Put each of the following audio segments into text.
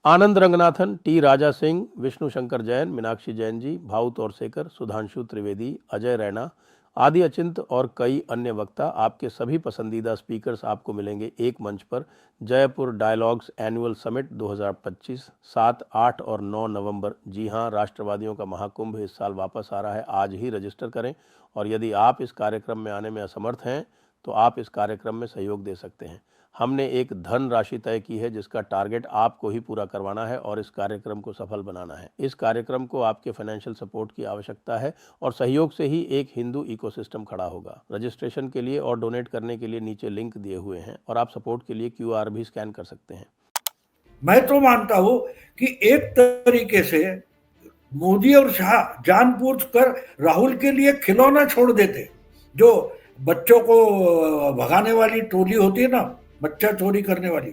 आनंद Ranganathan, T Raja Singh, Vishnu Shankar Jain, Meenakshi Jain ji, Bhau Torsekar, Sudhanshu Trivedi, Ajay Raina आदि अचिंत और कई अन्य वक्ता, आपके सभी पसंदीदा स्पीकर्स आपको मिलेंगे एक मंच पर। जयपुर डायलॉग्स एनुअल समिट 2025 7, 8 और 9 नवंबर। जी हाँ, राष्ट्रवादियों का महाकुंभ इस साल वापस आ रहा है। आज ही रजिस्टर करें और यदि आप इस कार्यक्रम में आने में असमर्थ हैं तो आप इस कार्यक्रम में सहयोग दे सकते हैं। हमने एक धन राशि तय की है जिसका टारगेट आपको ही पूरा करवाना है और इस कार्यक्रम को सफल बनाना है। इस कार्यक्रम को आपके फाइनेंशियल सपोर्ट की आवश्यकता है और सहयोग से ही एक हिंदू इकोसिस्टम खड़ा होगा। रजिस्ट्रेशन के लिए और डोनेट करने के लिए नीचे लिंक दिए हुए हैं और आप सपोर्ट के लिए QR भी स्कैन कर सकते हैं। मैं तो मानता हूं कि एक तरीके से मोदी और शाह जानबूझकर राहुल के लिए खिलौना छोड़ देते। जो बच्चों को भगाने वाली टोली होती है ना, बच्चा चोरी करने वाली,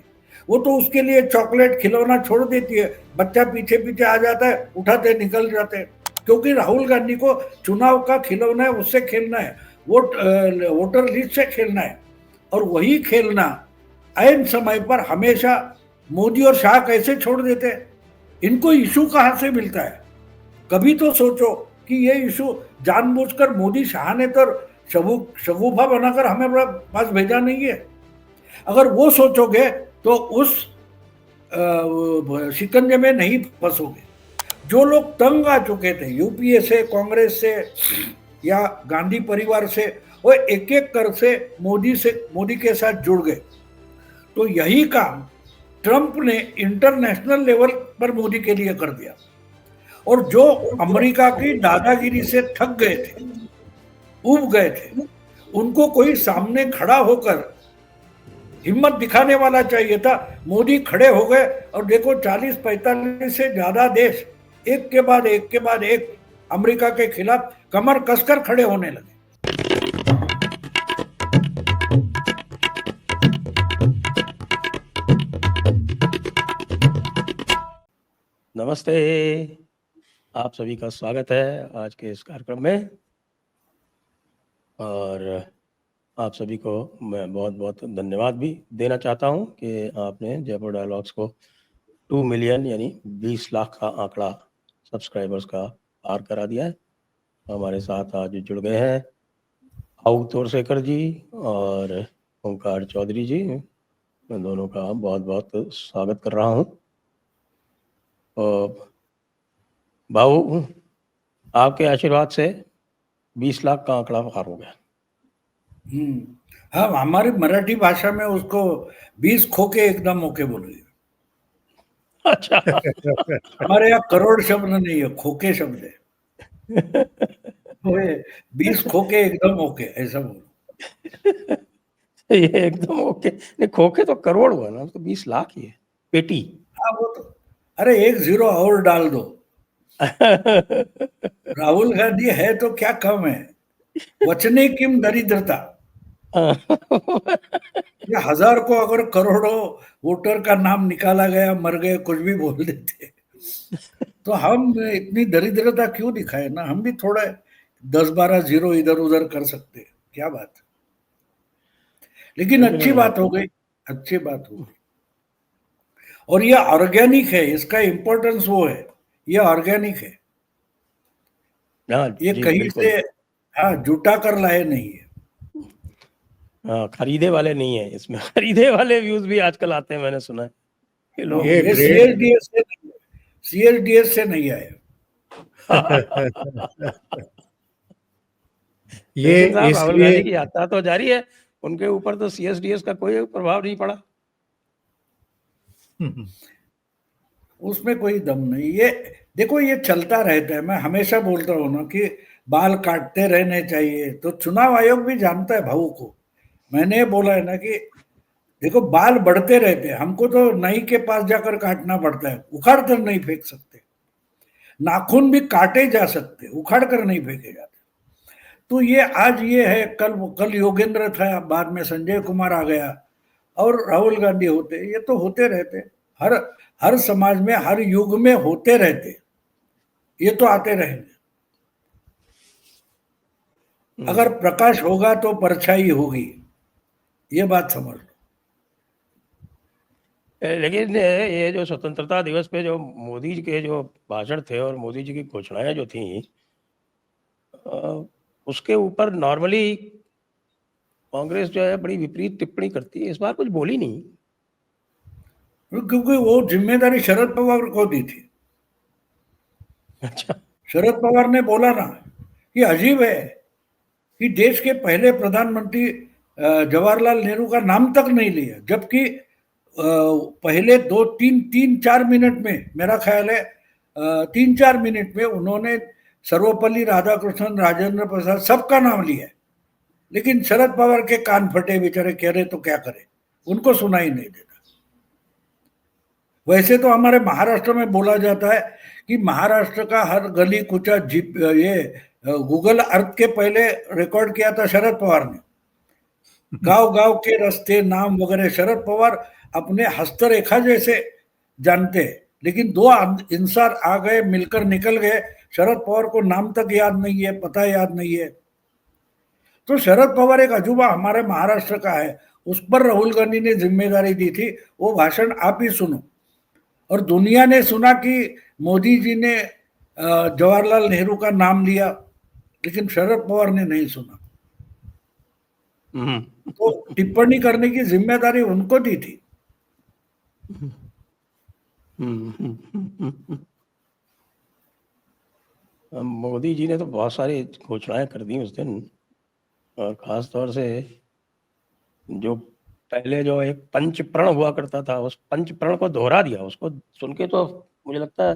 वो तो उसके लिए चॉकलेट खिलौना छोड़ देती है। बच्चा पीछे पीछे आ जाता है, उठाते निकल जाते हैं, क्योंकि राहुल गांधी को चुनाव का खिलौना है, उससे खेलना है, वोटर लिस्ट से खेलना है। और वही खेलना ऐन समय पर हमेशा मोदी और शाह कैसे छोड़ देते हैं? इनको इशू कहां से मिलता है? कभी तो सोचो कि ये इशू जानबूझकर मोदी शाह ने तो शगुफा बनाकर हमें पास भेजा नहीं है। अगर वो सोचोगे तो उस शिकंजे में नहीं फंसोगे। जो लोग तंग आ चुके थे यूपीए से, कांग्रेस से या गांधी परिवार से, वो एक एक कर से मोदी के साथ जुड़ गए। तो यही काम ट्रंप ने इंटरनेशनल लेवल पर मोदी के लिए कर दिया। और जो अमेरिका की दादागिरी से थक गए थे, उब गए थे, उनको कोई सामने खड़ा होकर हिम्मत दिखाने वाला चाहिए था। मोदी खड़े हो गए और देखो 40-45 से ज्यादा देश एक के बाद एक अमेरिका के खिलाफ कमर कसकर खड़े होने लगे। नमस्ते, आप सभी का स्वागत है आज के इस कार्यक्रम में और आप सभी को मैं बहुत बहुत धन्यवाद भी देना चाहता हूं कि आपने जयपुर डायलॉग्स को 2 मिलियन यानी 20 लाख का आंकड़ा सब्सक्राइबर्स का पार करा दिया है। हमारे साथ आज जुड़ गए हैं भाऊ तोरसेकर जी और ओंकार चौधरी जी। मैं दोनों का बहुत बहुत स्वागत कर रहा हूं। भाऊ, आपके आशीर्वाद से 20 लाख का आंकड़ा पार हो गया। हाँ, हमारी मराठी भाषा में उसको 20 खोके एकदम ओके बोलिए। अच्छा। हमारे यहाँ करोड़ शब्द नहीं है, खोके शब्द है। 20 खोके एकदम ओके, ऐसा बोलो। ये एकदम ओके। नहीं, खोके तो करोड़ हुआ ना, तो 20 लाख ही है पेटी। हाँ, वो तो अरे 1 जीरो और डाल दो। राहुल गांधी है तो क्या कम है? वचने किम दरिद्रता। ये 1000 को अगर करोड़ों वोटर का नाम निकाला गया, मर गए, कुछ भी बोल देते, तो हम इतनी दरिद्रता क्यों दिखाए ना? हम भी थोड़ा 10-12 जीरो इधर उधर कर सकते हैं, क्या बात। लेकिन अच्छी बात हो गई, अच्छी बात हो गई। और ये ऑर्गेनिक है, इसका इंपॉर्टेंस वो है, ये ऑर्गेनिक है। ये कहीं से हाँ जुटा कर लाए नहीं है। हाँ, खरीदे वाले नहीं है इसमें। खरीदे वाले व्यूज भी आजकल आते हैं, मैंने सुना है कि लोग ये सीएसडीएस से नहीं आए। ये राहुल गांधी की यात्रा तो जारी है, उनके ऊपर तो सीएसडीएस का कोई प्रभाव नहीं पड़ा। उसमें कोई दम नहीं। ये देखो, ये चलता रहता है। मैं हमेशा बोलता हूँ ना कि बाल काटते रहने चाहिए, तो चुनाव आयोग भी जानता है भाऊ को। मैंने बोला है ना कि देखो, बाल बढ़ते रहते हैं, हमको तो नाई के पास जाकर काटना पड़ता है, उखाड़ कर नहीं फेंक सकते। नाखून भी काटे जा सकते, उखाड़ कर नहीं फेंके जाते। तो ये आज ये है, कल योगेंद्र था, बाद में संजय कुमार आ गया और राहुल गांधी होते। ये तो होते रहते, हर समाज में, हर युग में होते रहते। ये तो आते रहेंगे। अगर प्रकाश होगा तो परछाई होगी, ये बात समझ लो। लेकिन ये जो स्वतंत्रता दिवस पे जो मोदी जी के जो भाषण थे और मोदी जी की घोषणाएं जो थी, उसके ऊपर नॉर्मली कांग्रेस जो है बड़ी विपरीत टिप्पणी करती है, इस बार कुछ बोली नहीं। क्योंकि वो जिम्मेदारी शरद पवार को दी थी। अच्छा। शरद पवार ने बोला ना कि अजीब है कि देश के पहले प्रधानमंत्री जवाहरलाल नेहरू का नाम तक नहीं लिया, जबकि पहले 2 3 4 मिनट में, मेरा ख्याल है 3 4 मिनट में उन्होंने सर्वपल्ली राधाकृष्णन, राजेंद्र प्रसाद सबका नाम लिया, लेकिन शरद पवार के कान फटे बेचारे, कह रहे तो क्या करे, उनको सुनाई नहीं देता। वैसे तो हमारे महाराष्ट्र में बोला जाता है कि महाराष्ट्र का हर गली कूचा जीप ये गूगल अर्थ के पहले रिकॉर्ड किया था शरद पवार ने। गांव गांव के रास्ते, नाम वगैरह शरद पवार अपने हस्तरेखा जैसे जानते हैं, लेकिन दो इंसान आ गए, मिलकर निकल गए, शरद पवार को नाम तक याद नहीं है, पता याद नहीं है। तो शरद पवार एक अजूबा हमारे महाराष्ट्र का है, उस पर राहुल गांधी ने जिम्मेदारी दी थी, वो भाषण आप ही सुनो। और दुनिया ने सुना कि मोदी जी ने जवाहरलाल नेहरू का नाम लिया, लेकिन शरद पवार ने नहीं सुना। तो टिप्पणी करने की जिम्मेदारी उनको दी थी। मोदी जी ने तो बहुत सारी घोषणाएं कर दी उस दिन, और खास तौर से जो पहले जो एक पंच प्रण हुआ करता था, उस पंच प्रण को दोहरा दिया। उसको सुन के तो मुझे लगता है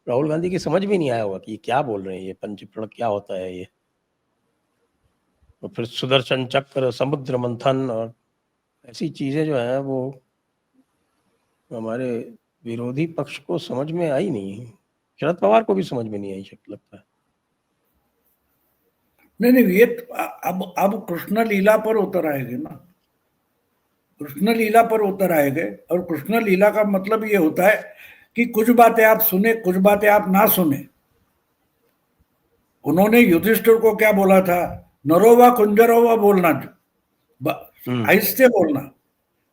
राहुल गांधी की समझ भी नहीं आया होगा कि क्या बोल रहे हैं, ये पंच प्रण क्या होता है ये। और फिर सुदर्शन चक्र, समुद्र मंथन और ऐसी चीजें जो है वो हमारे विरोधी पक्ष को समझ में आई नहीं, शरद पवार को भी समझ में नहीं आई लगता है। नहीं, ये अब कृष्ण लीला पर उतर आएंगे ना, कृष्ण लीला पर उतर आएंगे। और कृष्ण लीला का मतलब ये होता है कि कुछ बातें आप सुने, कुछ बातें आप ना सुने। उन्होंने युधिष्ठिर को क्या बोला था, नरोवा कुंजरोवा बोलना, आहिस्ते बोलना,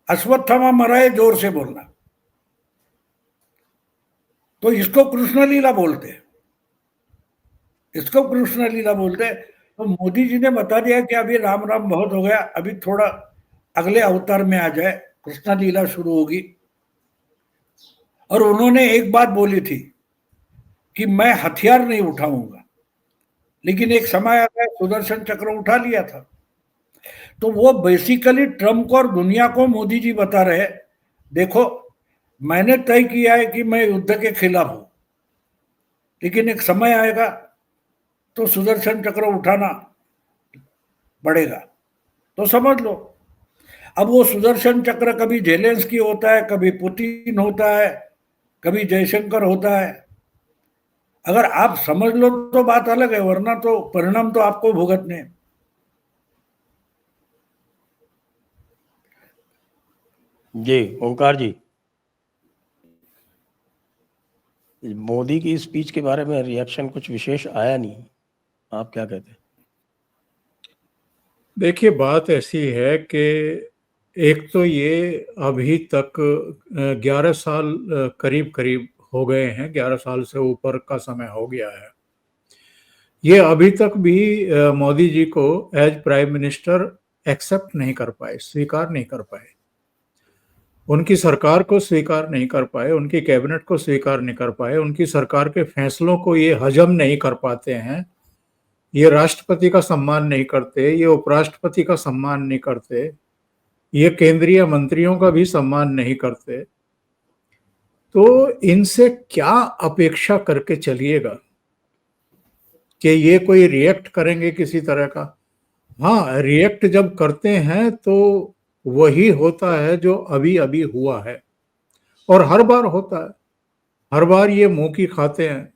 अश्वत्थामा मराए जोर से बोलना। तो इसको कृष्ण लीला बोलते हैं, इसको कृष्ण लीला बोलते हैं। तो मोदी जी ने बता दिया कि अभी राम राम बहुत हो गया, अभी थोड़ा अगले अवतार में आ जाए, कृष्ण लीला शुरू होगी। और उन्होंने एक बात बोली थी कि मैं हथियार नहीं उठाऊंगा, लेकिन एक समय आ गया सुदर्शन चक्र उठा लिया था। तो वो बेसिकली ट्रम्प को और दुनिया को मोदी जी बता रहे, देखो मैंने तय किया है कि मैं युद्ध के खिलाफ हूं, लेकिन एक समय आएगा तो सुदर्शन चक्र उठाना पड़ेगा, तो समझ लो। अब वो सुदर्शन चक्र कभी जेलेंस्की होता है, कभी पुतिन होता है, कभी जयशंकर होता है। अगर आप समझ लो तो बात अलग है, वरना तो परिणाम तो आपको भुगतने। जी ओंकार जी, मोदी की स्पीच के बारे में रिएक्शन कुछ विशेष आया नहीं, आप क्या कहते हैं? देखिए, बात ऐसी है कि एक तो ये अभी तक 11 साल करीब करीब हो गए हैं, 11 साल से ऊपर का समय हो गया है। ये अभी तक भी मोदी जी को एज प्राइम मिनिस्टर एक्सेप्ट नहीं कर पाए, स्वीकार नहीं कर पाए, उनकी सरकार को स्वीकार नहीं कर पाए, उनकी कैबिनेट को स्वीकार नहीं कर पाए, उनकी सरकार के फैसलों को ये हजम नहीं कर पाते हैं। ये राष्ट्रपति का सम्मान नहीं करते, ये उपराष्ट्रपति का सम्मान नहीं करते, ये केंद्रीय मंत्रियों का भी सम्मान नहीं करते। तो इनसे क्या अपेक्षा करके चलिएगा कि ये कोई रिएक्ट करेंगे किसी तरह का? हाँ, रिएक्ट जब करते हैं तो वही होता है जो अभी अभी हुआ है, और हर बार होता है। हर बार ये मुंह की खाते हैं,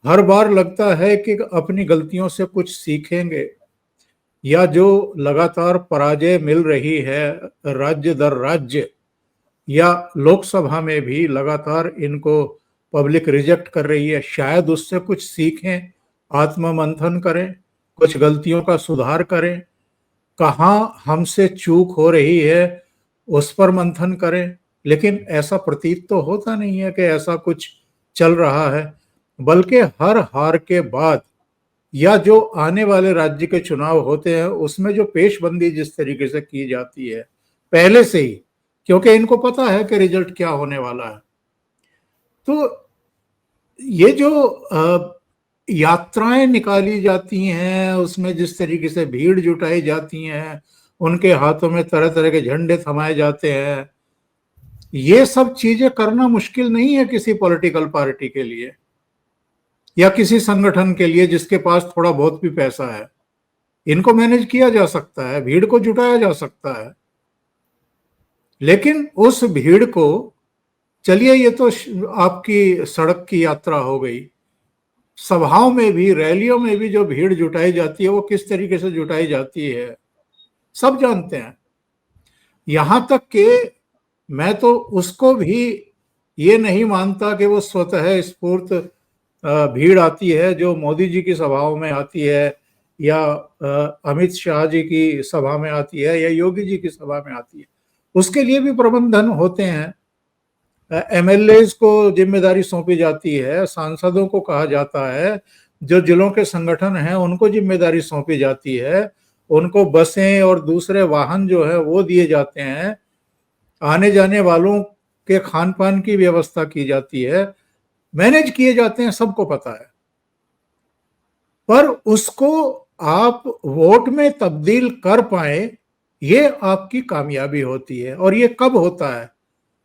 हर बार लगता है कि अपनी गलतियों से कुछ सीखेंगे, या जो लगातार पराजय मिल रही है राज्य दर राज्य, या लोकसभा में भी लगातार इनको पब्लिक रिजेक्ट कर रही है, शायद उससे कुछ सीखें, आत्ममंथन करें, कुछ गलतियों का सुधार करें, कहाँ हमसे चूक हो रही है उस पर मंथन करें, लेकिन ऐसा प्रतीत तो होता नहीं है कि ऐसा कुछ चल रहा है, बल्कि हर हार के बाद या जो आने वाले राज्य के चुनाव होते हैं उसमें जो पेशबंदी जिस तरीके से की जाती है पहले से ही, क्योंकि इनको पता है कि रिजल्ट क्या होने वाला है, तो ये जो यात्राएं निकाली जाती हैं उसमें जिस तरीके से भीड़ जुटाई जाती हैं, उनके हाथों में तरह तरह के झंडे थमाए जाते हैं, ये सब चीजें करना मुश्किल नहीं है किसी पॉलिटिकल पार्टी के लिए या किसी संगठन के लिए जिसके पास थोड़ा बहुत भी पैसा है। इनको मैनेज किया जा सकता है, भीड़ को जुटाया जा सकता है, लेकिन उस भीड़ को, चलिए ये तो आपकी सड़क की यात्रा हो गई, सभाओं में भी रैलियों में भी जो भीड़ जुटाई जाती है वो किस तरीके से जुटाई जाती है सब जानते हैं। यहां तक कि मैं तो उसको भी ये नहीं मानता कि वो स्वतः स्फूर्त भीड़ आती है जो मोदी जी की सभाओं में आती है या अमित शाह जी की सभा में आती है या योगी जी की सभा में आती है। उसके लिए भी प्रबंधन होते हैं, एमएलए को जिम्मेदारी सौंपी जाती है, सांसदों को कहा जाता है, जो जिलों के संगठन हैं उनको जिम्मेदारी सौंपी जाती है, उनको बसें और दूसरे वाहन जो है वो दिए जाते हैं, आने जाने वालों के खान पान की व्यवस्था की जाती है, मैनेज किए जाते हैं, सबको पता है। पर उसको आप वोट में तब्दील कर पाए ये आपकी कामयाबी होती है। और ये कब होता है?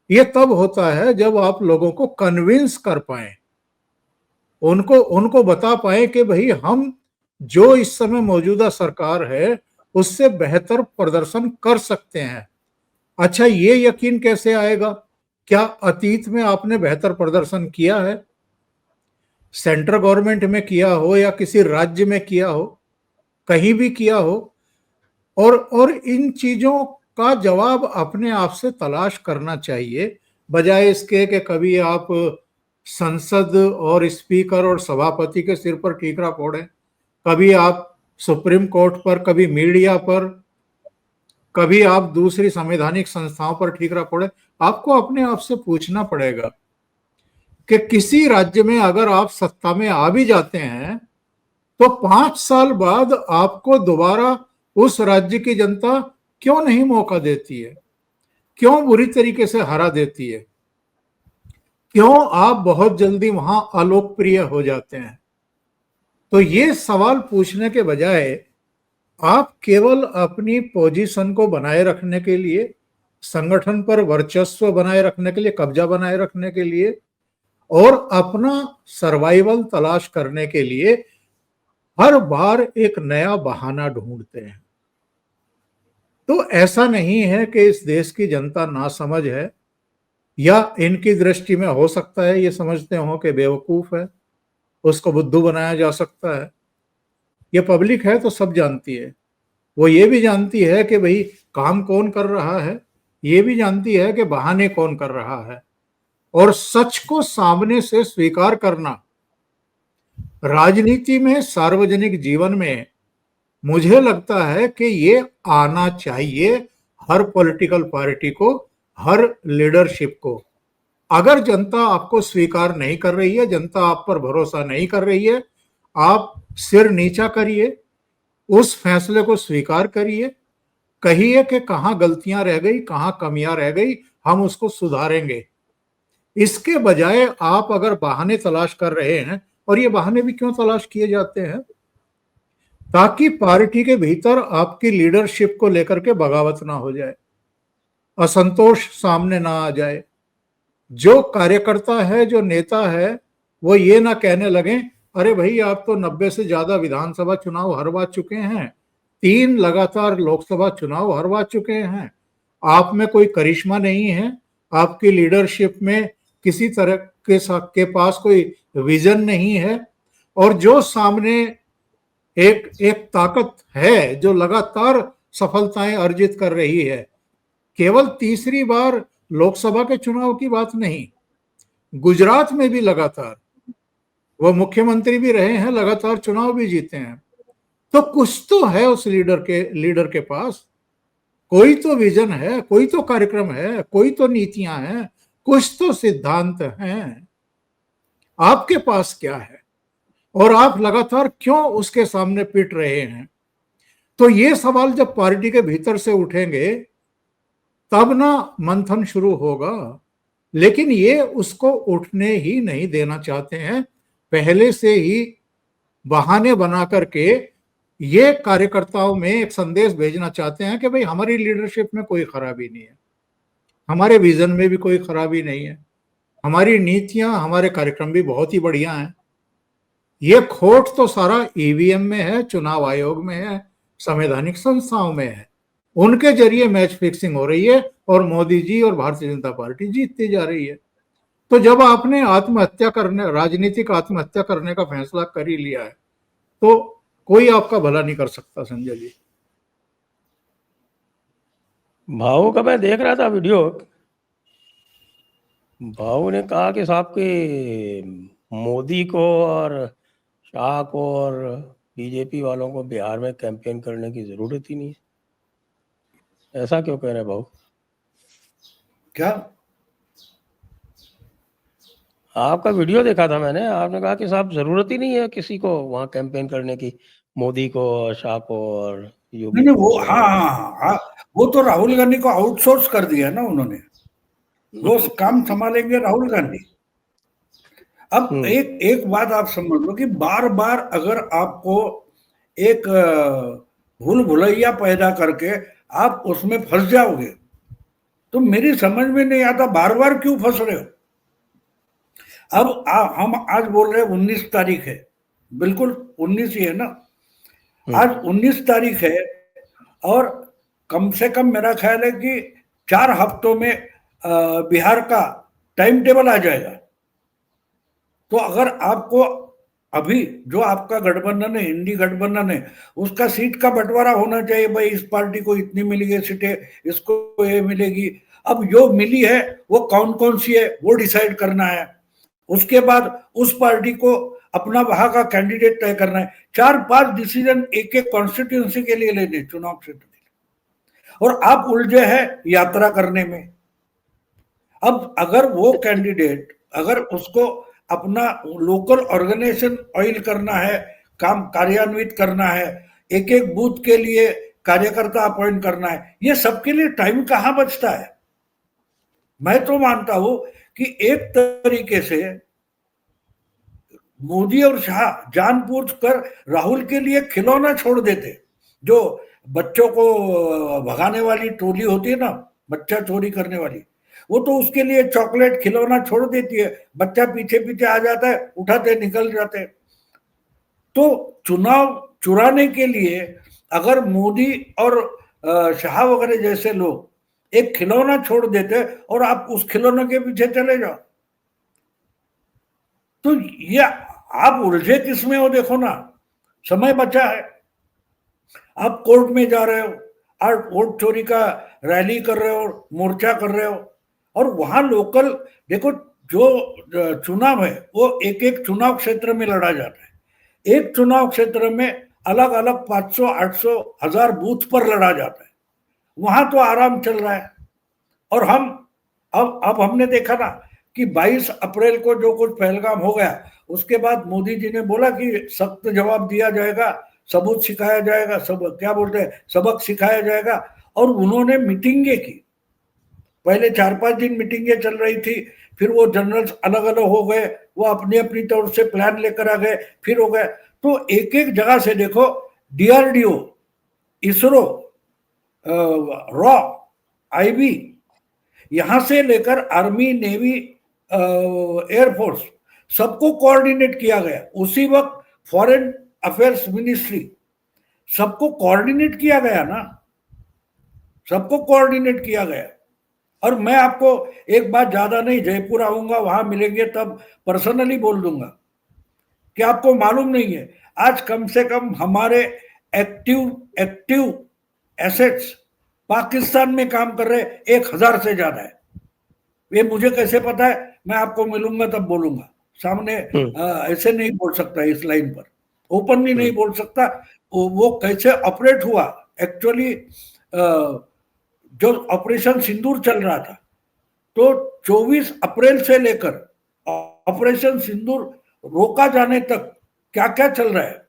ये तब होता है जब आप लोगों को कन्विंस कर पाए, उनको बता पाए कि भाई हम जो इस समय मौजूदा सरकार है उससे बेहतर प्रदर्शन कर सकते हैं। अच्छा, ये यकीन कैसे आएगा? क्या अतीत में आपने बेहतर प्रदर्शन किया है? सेंट्रल गवर्नमेंट में किया हो या किसी राज्य में किया हो, कहीं भी किया हो? और इन चीजों का जवाब अपने आप से तलाश करना चाहिए, बजाय इसके कि कभी आप संसद और स्पीकर और सभापति के सिर पर ठीकरा फोड़ें, कभी आप सुप्रीम कोर्ट पर, कभी मीडिया पर, कभी आप दूसरी संवैधानिक संस्थाओं पर ठीकरा फोड़ें। आपको अपने आप से पूछना पड़ेगा कि किसी राज्य में अगर आप सत्ता में आ भी जाते हैं तो 5 साल बाद आपको दोबारा उस राज्य की जनता क्यों नहीं मौका देती है? क्यों बुरी तरीके से हरा देती है? क्यों आप बहुत जल्दी वहां अलोकप्रिय हो जाते हैं? तो ये सवाल पूछने के बजाय आप केवल अपनी पोजीशन को बनाए रखने के लिए, संगठन पर वर्चस्व बनाए रखने के लिए, कब्जा बनाए रखने के लिए और अपना सर्वाइवल तलाश करने के लिए हर बार एक नया बहाना ढूंढते हैं। तो ऐसा नहीं है कि इस देश की जनता नासमझ है या इनकी दृष्टि में हो सकता है ये समझते हो कि बेवकूफ है, उसको बुद्धू बनाया जा सकता है। ये पब्लिक है तो सब जानती है। वो ये भी जानती है कि भाई काम कौन कर रहा है, ये भी जानती है कि बहाने कौन कर रहा है। और सच को सामने से स्वीकार करना राजनीति में, सार्वजनिक जीवन में मुझे लगता है कि ये आना चाहिए हर पॉलिटिकल पार्टी को, हर लीडरशिप को। अगर जनता आपको स्वीकार नहीं कर रही है, जनता आप पर भरोसा नहीं कर रही है, आप सिर नीचा करिए, उस फैसले को स्वीकार करिए, कहिए कि कहाँ गलतियां रह गई, कहाँ कमियां रह गई, हम उसको सुधारेंगे। इसके बजाय आप अगर बहाने तलाश कर रहे हैं, और ये बहाने भी क्यों तलाश किए जाते हैं? ताकि पार्टी के भीतर आपकी लीडरशिप को लेकर के बगावत ना हो जाए, असंतोष सामने ना आ जाए। जो कार्यकर्ता है, जो नेता है, वो ये ना कहने लगे अरे भाई आप तो 90 से ज्यादा विधानसभा चुनाव हरवा चुके हैं, 3 लगातार लोकसभा चुनाव हरवा चुके हैं, आप में कोई करिश्मा नहीं है, आपकी लीडरशिप में किसी तरह के पास कोई विजन नहीं है, और जो सामने एक ताकत है जो लगातार सफलताएं अर्जित कर रही है, केवल तीसरी बार लोकसभा के चुनाव की बात नहीं, गुजरात में भी लगातार वो मुख्यमंत्री भी रहे हैं, लगातार चुनाव भी जीते हैं। तो कुछ तो है उस लीडर के पास। कोई तो विजन है, कोई तो कार्यक्रम है, कोई तो नीतियां हैं, कुछ तो सिद्धांत हैं। आपके पास क्या है और आप लगातार क्यों उसके सामने पिट रहे हैं? तो ये सवाल जब पार्टी के भीतर से उठेंगे तब ना मंथन शुरू होगा। लेकिन ये उसको उठने ही नहीं देना चाहते हैं। पहले से ही बहाने बना करके ये कार्यकर्ताओं में एक संदेश भेजना चाहते हैं कि भाई हमारी लीडरशिप में कोई खराबी नहीं है, हमारे विजन में भी कोई खराबी नहीं है, हमारी नीतियां, हमारे कार्यक्रम भी बहुत ही बढ़िया हैं। ये खोट तो सारा ईवीएम में है, चुनाव आयोग में है, संवैधानिक संस्थाओं में है। उनके जरिए मैच फिक्सिंग हो रही है और मोदी जी और भारतीय जनता पार्टी जीतती जा रही है। तो जब आपने आत्महत्या करने, राजनीतिक आत्महत्या करने का फैसला कर ही लिया है तो कोई आपका भला नहीं कर सकता संजय जी। भाऊ का मैं देख रहा था वीडियो, भाऊ ने कहा कि साहब के मोदी को और शाह को और बीजेपी वालों को बिहार में कैंपेन करने की जरूरत ही नहीं है। ऐसा क्यों कह रहे हैं भाऊ? क्या? आपका वीडियो देखा था मैंने, आपने कहा कि साहब जरूरत ही नहीं है किसी को वहां कैंपेन करने की, मोदी को और शाह को और योगी नहीं, को वो हाँ और- हाँ हाँ, वो तो राहुल गांधी को आउटसोर्स कर दिया ना उन्होंने। वो काम संभालेंगे राहुल गांधी। अब एक एक बात आप समझ लो कि बार बार अगर आपको एक भूल भुलैया पैदा करके आप उसमें फंस जाओगे तो मेरी समझ में नहीं आता बार बार क्यों फंस रहे हो। अब हम आज बोल रहे हैं 19 तारीख है, बिल्कुल 19 ही है ना। आज 19 तारीख है और कम से कम मेरा ख्याल है कि 4 हफ्तों में बिहार का टाइम टेबल आ जाएगा। तो अगर आपको अभी जो आपका गठबंधन है, इंडी गठबंधन है, उसका सीट का बंटवारा होना चाहिए। भाई इस पार्टी को इतनी मिलेगी सीटें, इसको ये मिलेगी। अब जो मिली है वो कौन कौन सी है वो डिसाइड करना है। उसके बाद उस पार्टी को अपना वहां का कैंडिडेट तय करना है। 4-5 डिसीजन एक एक कॉन्स्टिट्यूंसी के लिए लेने, चुनाव क्षेत्र के लिए, और आप उलझे हैं यात्रा करने में। अब अगर वो कैंडिडेट, अगर उसको अपना लोकल ऑर्गेनाइजेशन ऑयल करना है, काम कार्यान्वित करना है, एक एक बूथ के लिए कार्यकर्ता अपॉइंट करना है, ये सबके लिए टाइम कहां बचता है। मैं तो मानता हूं कि एक तरीके से मोदी और शाह जानबूझ कर राहुल के लिए खिलौना छोड़ देते। जो बच्चों को भगाने वाली टोली होती है ना, बच्चा चोरी करने वाली, वो तो उसके लिए चॉकलेट खिलौना छोड़ देती है, बच्चा पीछे पीछे आ जाता है, उठाते निकल जाते। तो चुनाव चुराने के लिए अगर मोदी और शाह वगैरह जैसे लोग एक खिलौना छोड़ देते और आप उस खिलौने के पीछे चले जाओ, तो ये आप उलझे किसमें हो? देखो ना, समय बचा है। आप कोर्ट में जा रहे हो, आप वोट चोरी का रैली कर रहे हो, मोर्चा कर रहे हो, और वहां लोकल देखो जो चुनाव है वो एक एक चुनाव क्षेत्र में लड़ा जाता है। एक चुनाव क्षेत्र में अलग अलग 500, 800, 1000 बूथ पर लड़ा जाता है। वहां तो आराम चल रहा है। और हम अब हमने देखा ना कि 22 अप्रैल को जो कुछ पहलगाम हो गया, उसके बाद मोदी जी ने बोला कि सख्त जवाब दिया जाएगा, सबूत सिखाया जाएगा, सब क्या बोलते हैं, सबक सिखाया जाएगा। और उन्होंने मीटिंगें की। पहले 4-5 दिन मीटिंगें चल रही थी, फिर वो जनरल्स अलग अलग हो गए, वो अपनी अपनी तौर से प्लान लेकर आ गए, फिर हो गए। तो एक एक जगह से देखो, डीआरडीओ, इसरो, रॉ, आईबी, यहां से लेकर आर्मी, नेवी, एयरफोर्स, सबको कोऑर्डिनेट किया गया। उसी वक्त फॉरेन अफेयर्स मिनिस्ट्री, सबको कोऑर्डिनेट किया गया ना, सबको कोऑर्डिनेट किया गया। और मैं आपको एक बात, ज्यादा नहीं, जयपुर आऊंगा, वहां मिलेंगे तब पर्सनली बोल दूंगा कि आपको मालूम नहीं है, आज कम से कम हमारे एक्टिव एसेट्स पाकिस्तान में काम कर रहे 1000 से ज्यादा है। ये मुझे कैसे पता है? मैं आपको मिलूंगा तब बोलूंगा सामने। ऐसे नहीं बोल सकता इस लाइन पर, ओपनली नहीं बोल सकता। वो कैसे ऑपरेट हुआ एक्चुअली, जो ऑपरेशन सिंदूर चल रहा था, तो 24 अप्रैल से लेकर ऑपरेशन सिंदूर रोका जाने तक क्या क्या चल रहा है,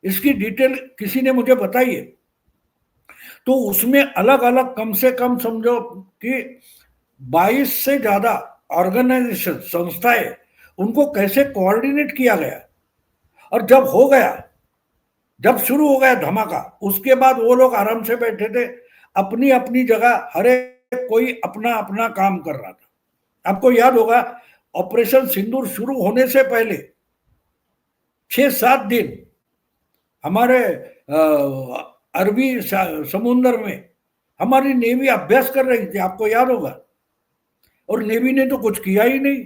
इसकी डिटेल किसी ने मुझे बताई है। तो उसमें अलग अलग कम से कम समझो कि 22 से ज्यादा ऑर्गेनाइजेशन, संस्थाएं, उनको कैसे कोऑर्डिनेट किया गया। और जब हो गया, जब शुरू हो गया धमाका, उसके बाद वो लोग आराम से बैठे थे अपनी अपनी जगह, हर एक कोई अपना अपना काम कर रहा था। आपको याद होगा ऑपरेशन सिंदूर शुरू होने से पहले 6-7 दिन हमारे अरबी समुद्र में हमारी नेवी अभ्यास कर रही थी, आपको याद होगा। और नेवी ने तो कुछ किया ही नहीं,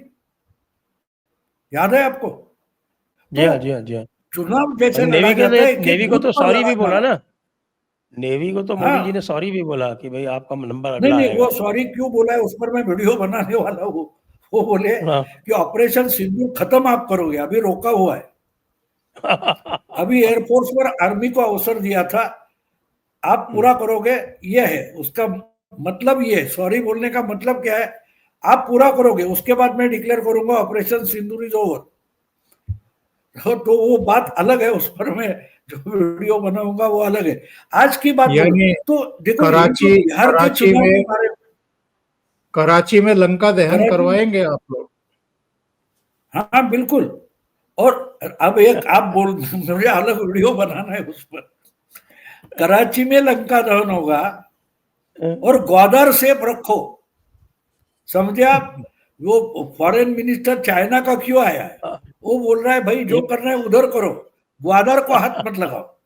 याद है आपको? जी हाँ, जी हाँ, जी हाँ। चुनाव जैसे नेवी लड़ा के जाता है, नेवी को तो सॉरी भी बोला ना, नेवी को तो मोदी जी ने हाँ, सॉरी भी बोला कि भाई आपका नंबर नहीं अगला नहीं, आएगा। वो सॉरी क्यों बोला है उस पर मैं वीडियो बनाने वाला हूँ। वो बोले हाँ। कि ऑपरेशन सिंदूर खत्म आप करोगे, अभी रोका हुआ है। अभी एयरफोर्स पर आर्मी को अवसर दिया था, आप पूरा करोगे, ये है उसका मतलब। ये है सॉरी बोलने का मतलब क्या है, आप पूरा करोगे, उसके बाद मैं डिक्लेयर करूंगा ऑपरेशन सिंदूर इज ओवर। तो वो बात अलग है, उस पर मैं जो वीडियो बनाऊंगा वो अलग है। आज की बात बोलो यानी तो देखो, ये कराची तो बिहार के कराची चुनाव के में बारे में। कराची में लंका दहन कराची, करवाएंगे आप लोग? हाँ हाँ बिल्कुल। और अब एक आप बोल, मुझे अलग वीडियो बनाना है उस पर। कराची में लंका दहन होगा और ग्वादर सेब रखो, समझे आप? वो फॉरेन मिनिस्टर चाइना का क्यों आया है, वो बोल रहा है भाई जो एक करना है उधर करो, ग्वादर को हाथ मत लगाओ,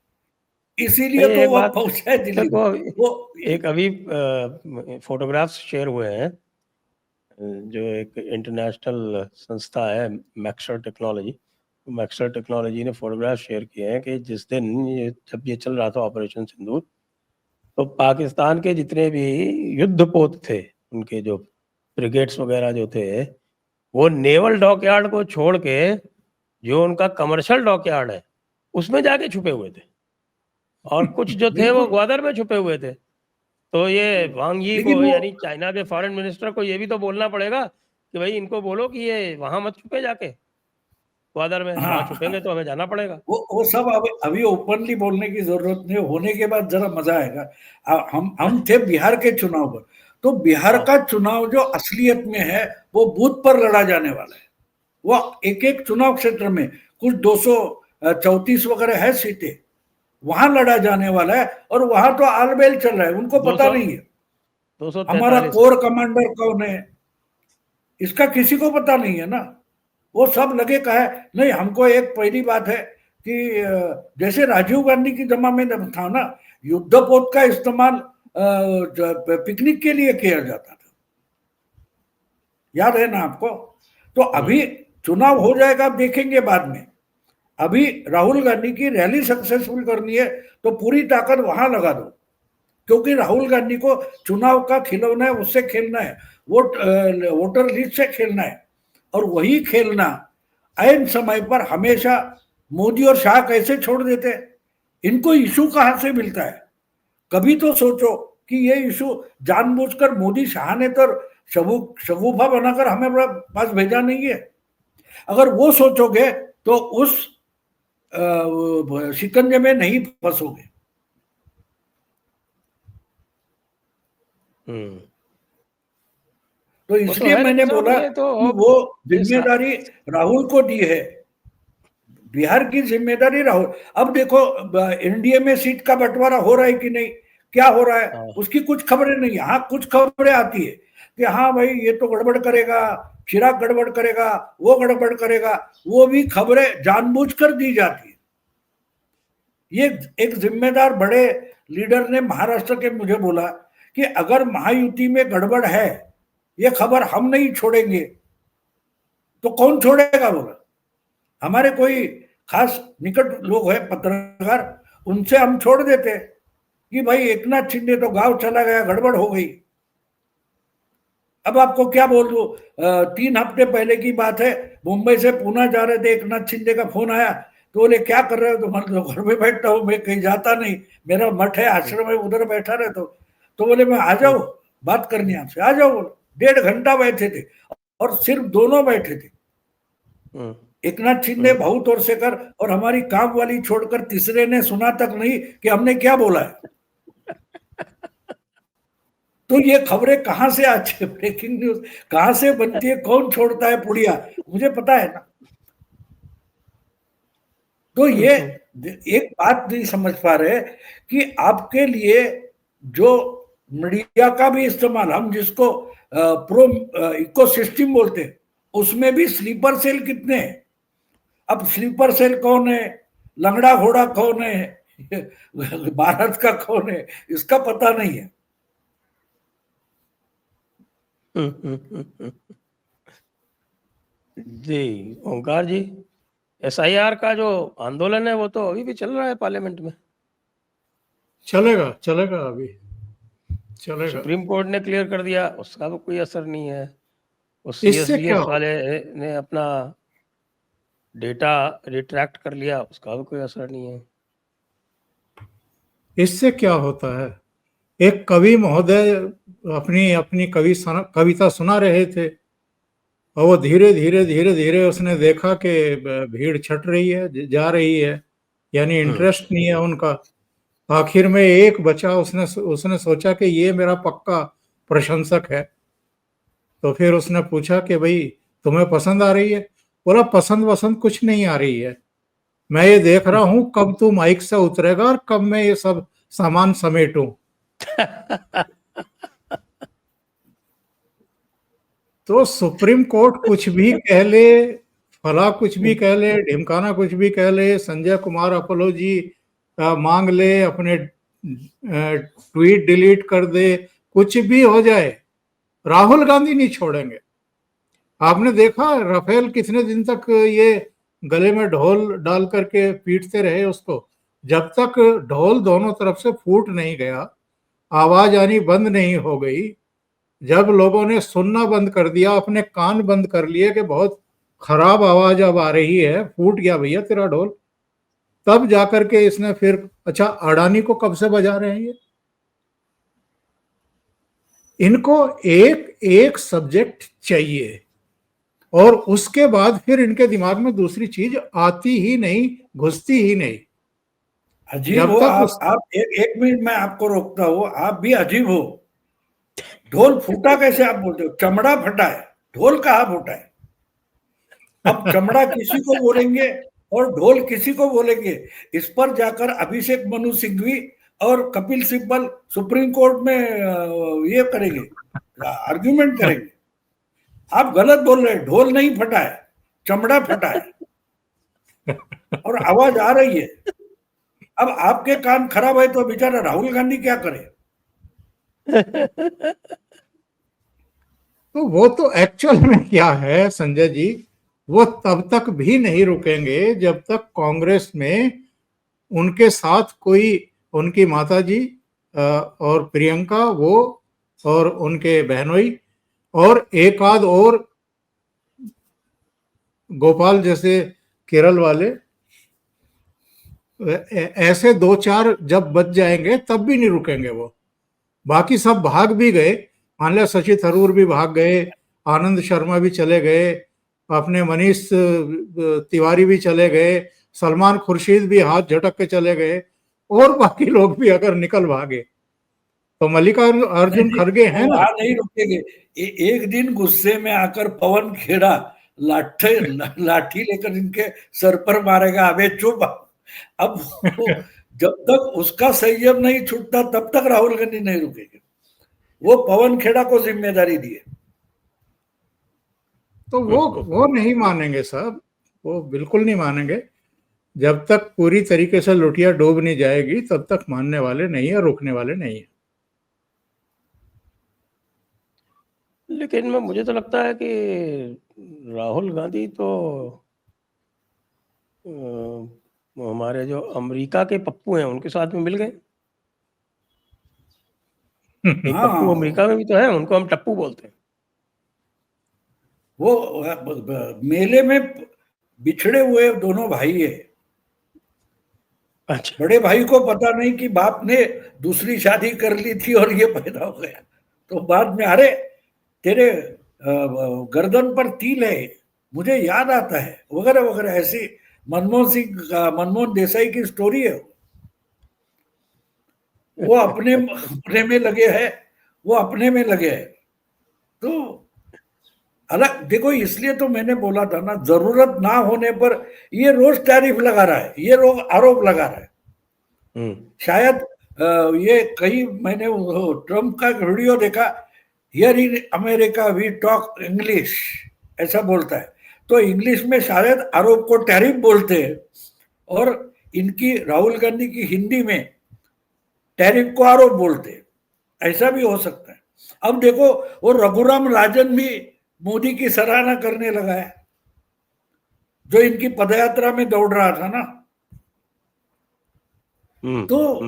इसीलिए नहीं, तो एक वो बात पहुंचा है दिल्ली में। देखो, वो एक अभी फोटोग्राफ्स शेयर हुए हैं, जो एक इंटरनेशनल संस्था है मैक्सर टेक्नोलॉजी, मैक्सर टेक्नोलॉजी ने फोटोग्राफ शेयर किए हैं कि जिस दिन जब ये चल रहा था ऑपरेशन सिंदूर, तो पाकिस्तान के जितने भी युद्धपोत थे, उनके जो ब्रिगेड्स वगैरह जो थे, वो नेवल डॉकयार्ड को छोड़ के जो उनका कमर्शियल डॉकयार्ड है उसमें जाके छुपे हुए थे, और कुछ जो थे वो बिल्कुल, ग्वादर में छुपे हुए थे। तो ये वांग यी लेकिन को, वो यानी चाइना के फॉरेन मिनिस्टर को ये भी तो बोलना पड़ेगा कि भाई इनको बोलो कि ये वहां मत छुपे, जाके ग्वादर में वहां हाँ छुपेंगे तो हमें जाना पड़ेगा। वो सब अभी ओपनली बोलने की जरूरत नहीं, होने के बाद जरा मजा आएगा। हम थे बिहार के चुनाव पर, तो बिहार हाँ, का चुनाव जो असलियत में है वो बूथ पर लड़ा जाने वाला है। वो एक एक चुनाव क्षेत्र में कुछ 234 वगैरह है सीटें, वहां लड़ा जाने वाला है। और वहां तो आलबेल चल रहा है, उनको दो पता सौ नहीं है दो सौ हमारा तैतालीस है। कोर कमांडर कौन है, इसका किसी को पता नहीं है ना। वो सब लगे कहा है नहीं। हमको एक पहली बात है कि जैसे राजीव गांधी की जमा में था ना, युद्धपोत का इस्तेमाल पिकनिक के लिए किया जाता था, याद है ना आपको? तो अभी चुनाव हो जाएगा, आप देखेंगे बाद में। अभी राहुल गांधी की रैली सक्सेसफुल करनी है तो पूरी ताकत वहां लगा दो, क्योंकि राहुल गांधी को चुनाव का खिलौना है, उससे खेलना है, वोटर लिस्ट से खेलना है। और वही खेलना ऐन समय पर हमेशा मोदी और शाह कैसे छोड़ देते हैं? इनको इशू कहां से मिलता है? कभी तो सोचो कि ये इशू जानबूझकर मोदी शाह ने तो शगुफा बनाकर हमें पास भेजा नहीं है। अगर वो सोचोगे तो उस शिकंजे में नहीं फंसोगे। हम्म तो वो तो इसलिए है मैंने डॉक्टर साहब, बोला ये तो कि अब वो ये जिम्मेदारी राहुल को दी है, बिहार की जिम्मेदारी राहुल। अब देखो एनडीए में सीट का बंटवारा हो रहा है कि नहीं, क्या हो रहा है, हाँ, उसकी कुछ खबरें नहीं। हाँ कुछ खबरें आती है कि हाँ भाई ये तो गड़बड़ करेगा, चिराग गड़बड़ करेगा, वो गड़बड़ करेगा। वो भी खबरें जानबूझकर दी जाती है। ये एक जिम्मेदार बड़े लीडर ने महाराष्ट्र के मुझे बोला कि अगर महायुति में गड़बड़ है, ये खबर हम नहीं छोड़ेंगे तो कौन छोड़ेगा? बोला हमारे कोई खास निकट लोग हैं पत्रकार, उनसे हम छोड़ देते कि भाई एकनाथ शिंदे तो गांव चला गया, गड़बड़ हो गई। अब आपको क्या बोल दूं, 3 हफ्ते पहले की बात है, मुंबई से पुणे जा रहे थे, एकनाथ शिंदे का फोन आया, तो बोले क्या कर रहे हो? तो मैं तो घर में बैठता हूँ, मैं कहीं जाता नहीं, मेरा मठ है, आश्रम है, उधर बैठा रहता हूँ। तो बोले मैं आ जाओ बात करनी आपसे, आ जाओ बोले। 1.5 घंटा बैठे थे और सिर्फ दोनों बैठे थे, एक नाथ शिंदे, भाऊ तोरसेकर और हमारी काम वाली छोड़कर तीसरे ने सुना तक नहीं कि हमने क्या बोला है। तो ये खबरें कहां से आती है, ब्रेकिंग न्यूज कहां से बनती है, कौन छोड़ता है पुड़िया, मुझे पता है ना। तो ये एक बात नहीं समझ पा रहे कि आपके लिए जो मीडिया का भी इस्तेमाल, हम जिसको प्रो इकोसिस्टम बोलते हैं, उसमें भी स्लीपर सेल कितने हैं। अब स्लीपर सेल कौन है, लंगड़ा घोड़ा कौन है, भारत का कौन है, इसका पता नहीं है। जी ओंकार जी, एसआईआर का जो आंदोलन है वो तो अभी भी चल रहा है पार्लियामेंट में। चलेगा चलेगा, अभी चलेगा। सुप्रीम कोर्ट ने क्लियर कर दिया, उसका तो कोई असर नहीं है। उस इससे क्या सीएसडीएस वाले ने अपना डेटा रिट्रैक्ट कर लिया, उसका भी कोई असर नहीं है। इससे क्या होता है, एक कवि महोदय अपनी अपनी कविता सुना रहे थे और वो धीरे धीरे धीरे धीरे उसने देखा कि भीड़ छट रही है, जा रही है, यानी इंटरेस्ट नहीं है उनका। आखिर में एक बचा, उसने सोचा कि ये मेरा पक्का प्रशंसक है। तो फिर उसने पूछा कि भाई तुम्हें पसंद आ रही है? बोला पसंद वसंद कुछ नहीं आ रही है, मैं ये देख रहा हूं कब तू माइक से उतरेगा और कब मैं ये सब सामान समेटूं। तो सुप्रीम कोर्ट कुछ भी कह ले, फला कुछ भी कह ले, ढिमकाना कुछ भी कह ले, संजय कुमार अपोलॉजी मांग ले, अपने ट्वीट डिलीट कर दे, कुछ भी हो जाए, राहुल गांधी नहीं छोड़ेंगे। आपने देखा राफेल कितने दिन तक ये गले में ढोल डाल करके पीटते रहे उसको, जब तक ढोल दोनों तरफ से फूट नहीं गया, आवाज आनी बंद नहीं हो गई, जब लोगों ने सुनना बंद कर दिया, अपने कान बंद कर लिए कि बहुत खराब आवाज अब आ रही है, फूट गया भैया तेरा ढोल, तब जाकर के इसने फिर, अच्छा अडानी को कब से बजा रहे हैं ये? इनको एक एक सब्जेक्ट चाहिए और उसके बाद फिर इनके दिमाग में दूसरी चीज आती ही नहीं, घुसती ही नहीं। अजीब जब हो तक आप एक मिनट मैं आपको रोकता हूँ, आप भी अजीब हो। ढोल फूटा कैसे आप बोलते हो, चमड़ा फटा है, ढोल कहाँ फूटा है। अब चमड़ा किसी को बोलेंगे और ढोल किसी को बोलेंगे, इस पर जाकर अभिषेक मनु सिंघवी और कपिल सिब्बल सुप्रीम कोर्ट में ये करेंगे, आर्ग्यूमेंट करेंगे। आप गलत बोल रहे हैं, ढोल नहीं फटा है, चमड़ा फटा है और आवाज आ रही है। अब आपके कान खराब है तो बेचारा राहुल गांधी क्या करे। तो वो तो एक्चुअल में क्या है संजय जी, वो तब तक भी नहीं रुकेंगे जब तक कांग्रेस में उनके साथ कोई, उनकी माता जी और प्रियंका वो और उनके बहनोई और एक आध और गोपाल जैसे केरल वाले, ऐसे दो चार जब बच जाएंगे तब भी नहीं रुकेंगे वो। बाकी सब भाग भी गए, मान लिया शशि थरूर भी भाग गए, आनंद शर्मा भी चले गए, अपने मनीष तिवारी भी चले गए, सलमान खुर्शीद भी हाथ झटक के चले गए, और बाकी लोग भी अगर निकल भागे तो मल्लिकार्जुन खड़गे हैं ना। नहीं रुकेंगे। एक दिन गुस्से में आकर पवन खेड़ा लाठी लेकर इनके सर पर मारेगा, अबे चुप। अब जब तक उसका संयम नहीं छूटता तब तक राहुल गांधी नहीं रुकेंगे। वो पवन खेड़ा को जिम्मेदारी दिए। तो वो नहीं मानेंगे साहब, वो बिल्कुल नहीं मानेंगे। जब तक पूरी तरीके से लुटिया डूब नहीं जाएगी तब तक मानने वाले नहीं है, रोकने वाले नहीं है। लेकिन मुझे तो लगता है कि राहुल गांधी तो हमारे जो अमेरिका के पप्पू हैं उनके साथ में मिल गए। एक पप्पू अमेरिका में भी तो है, उनको हम टप्पू बोलते हैं। वो मेले में बिछड़े हुए दोनों भाई है। अच्छा। बड़े भाई को पता नहीं कि बाप ने दूसरी शादी कर ली थी और ये पैदा हो गया। तो बाद में अरे तेरे गर्दन पर तिल है, मुझे याद आता है, वगैरह वगैरह, ऐसी मनमोहन देसाई की स्टोरी है। वो अपने अपने में लगे हैं, वो अपने में लगे हैं। तो अलग देखो, इसलिए तो मैंने बोला था ना, जरूरत ना होने पर ये रोज टैरिफ लगा रहा है, ये रोज आरोप लगा रहा है। शायद ये कई मैंने ट्रम्प का वीडियो देखा, here in America we talk English, ऐसा बोलता है। तो इंग्लिश में शायद आरोप को टैरिफ बोलते हैं, और इनकी राहुल गांधी की हिंदी में टैरिफ को आरोप बोलते हैं, ऐसा भी हो सकता है। अब देखो, वो रघुराम राजन भी मोदी की सराहना करने लगा है, जो इनकी पदयात्रा में दौड़ रहा था ना। तो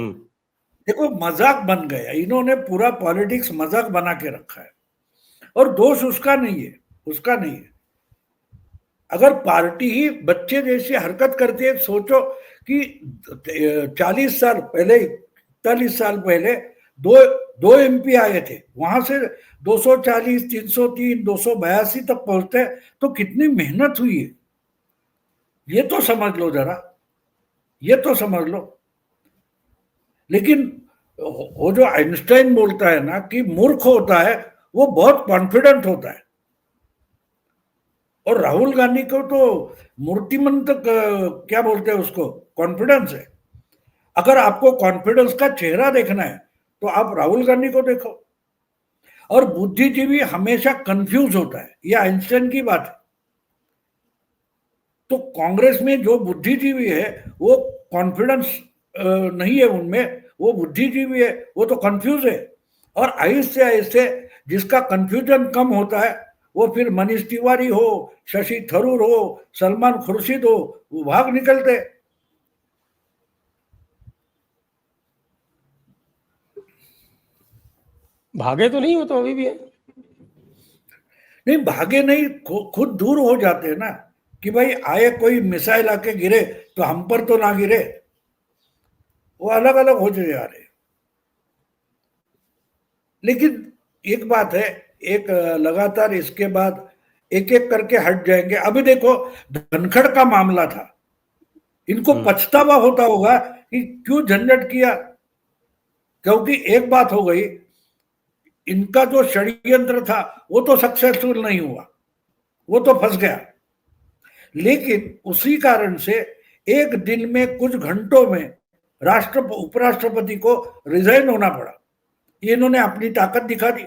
देखो, मजाक बन गया, इन्होंने पूरा पॉलिटिक्स मजाक बना के रखा है, और दोष उसका नहीं है, उसका नहीं है। अगर पार्टी ही बच्चे जैसी हरकत करती है, सोचो कि 40 साल पहले, 41 साल पहले दो दो एमपी आए थे, वहां से 240, 303, 282 तक पहुंचते, तो कितनी मेहनत हुई है, ये तो समझ लो जरा, ये तो समझ लो। लेकिन वो जो आइंस्टाइन बोलता है ना कि मूर्ख होता है वो बहुत कॉन्फिडेंट होता है, और राहुल गांधी को तो मूर्तिमंत क्या बोलते हैं उसको, कॉन्फिडेंस है। अगर आपको कॉन्फिडेंस का चेहरा देखना है तो आप राहुल गांधी को देखो। और बुद्धिजीवी हमेशा कंफ्यूज होता है, ये आइंस्टाइन की बात है। तो कांग्रेस में जो बुद्धिजीवी है वो कॉन्फिडेंस नहीं है उनमें, वो बुद्धिजीवी है, वो तो कंफ्यूज है। और आहिस्ते आहिस्ते जिसका कंफ्यूजन कम होता है, वो फिर मनीष तिवारी हो, शशि थरूर हो, सलमान खुर्शीद हो, वो भाग निकलते। भागे तो नहीं, हो तो अभी भी है। नहीं भागे नहीं, खुद दूर हो जाते हैं ना, कि भाई आए कोई मिसाइल आके गिरे तो हम पर तो ना गिरे, वो अलग अलग हो जा रहे। लेकिन एक बात है, एक लगातार इसके बाद एक एक करके हट जाएंगे। अभी देखो, धनखड़ का मामला था, इनको पछतावा होता होगा कि क्यों झंझट किया, क्योंकि एक बात हो गई, इनका जो षड्यंत्र था वो तो सक्सेसफुल नहीं हुआ, वो तो फंस गया। लेकिन उसी कारण से एक दिन में, कुछ घंटों में उपराष्ट्रपति को रिजाइन होना पड़ा। ये इन्होंने अपनी ताकत दिखा दी।